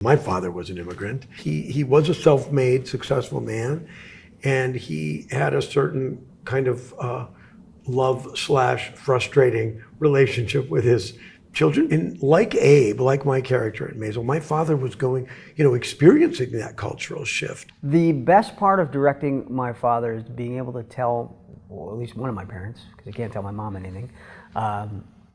My father was an immigrant. He was a self-made, successful man, and he had a certain kind of love/frustrating relationship with his children. And like Abe, like my character in Maisel, my father was experiencing that cultural shift. The best part of directing my father is being able to tell, or at least one of my parents, because I can't tell my mom anything,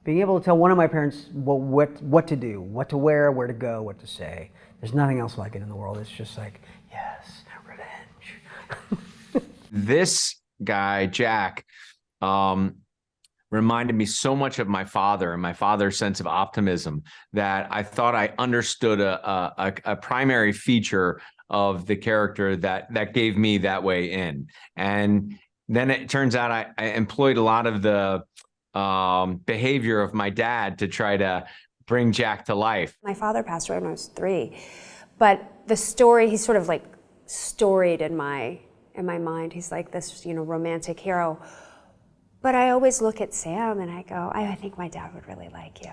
being able to tell one of my parents what to do, what to wear, where to go, what to say. There's nothing else like it in the world. It's just like, yes, revenge. This guy, Jack, reminded me so much of my father and my father's sense of optimism that I thought I understood a primary feature of the character that gave me that way in. And then it turns out I employed a lot of the behavior of my dad to try to bring Jack to life. My father passed away when I was 3, but the story, he's sort of like storied in my mind. He's like this, romantic hero. But I always look at Sam and I go, I think my dad would really like you.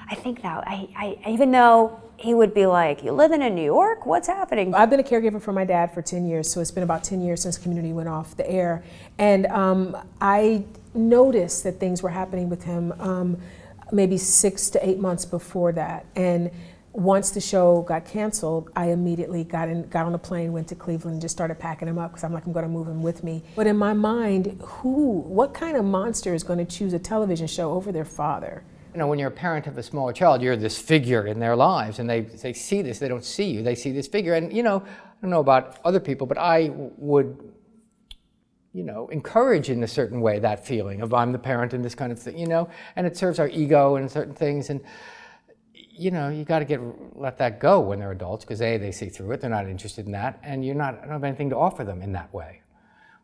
I think that, even though he would be like, you living in New York? What's happening? I've been a caregiver for my dad for 10 years, so it's been about 10 years since Community went off the air. And I noticed that things were happening with him maybe 6 to 8 months before that. And once the show got canceled, I immediately got on a plane, went to Cleveland, and just started packing him up because I'm going to move him with me. But in my mind, what kind of monster is going to choose a television show over their father? When you're a parent of a smaller child, you're this figure in their lives, and they see this. They don't see you. They see this figure. And I don't know about other people, but I would, encourage in a certain way that feeling of I'm the parent and this kind of thing, and it serves our ego and certain things. And you got to let that go when they're adults, because they see through it. They're not interested in that, and I don't have anything to offer them in that way.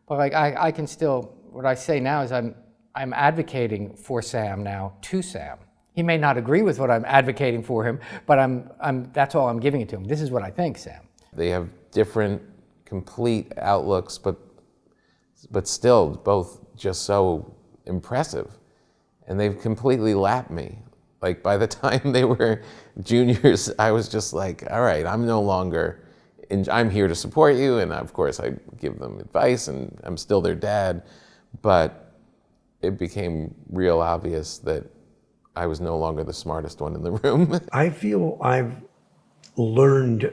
But I can still, what I say now is I'm advocating for Sam now to Sam. He may not agree with what I'm advocating for him, but that's all I'm giving it to him. This is what I think, Sam. They have different, complete outlooks, but still both just so impressive, and they've completely lapped me. Like, by the time they were juniors, I was just like, all right, I'm here to support you, and of course I give them advice, and I'm still their dad, but it became real obvious that I was no longer the smartest one in the room. I feel I've learned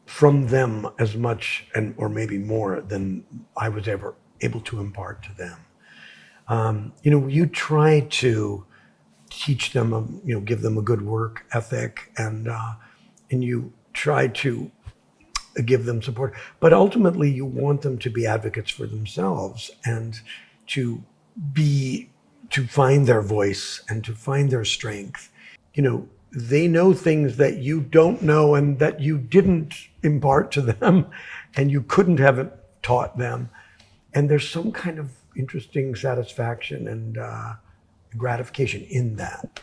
from them as much, or maybe more, than I was ever able to impart to them. You try to teach them, give them a good work ethic, and you try to give them support. But ultimately, you want them to be advocates for themselves and to find their voice and to find their strength. They know things that you don't know and that you didn't impart to them and you couldn't have taught them. And there's some kind of interesting satisfaction and gratification in that.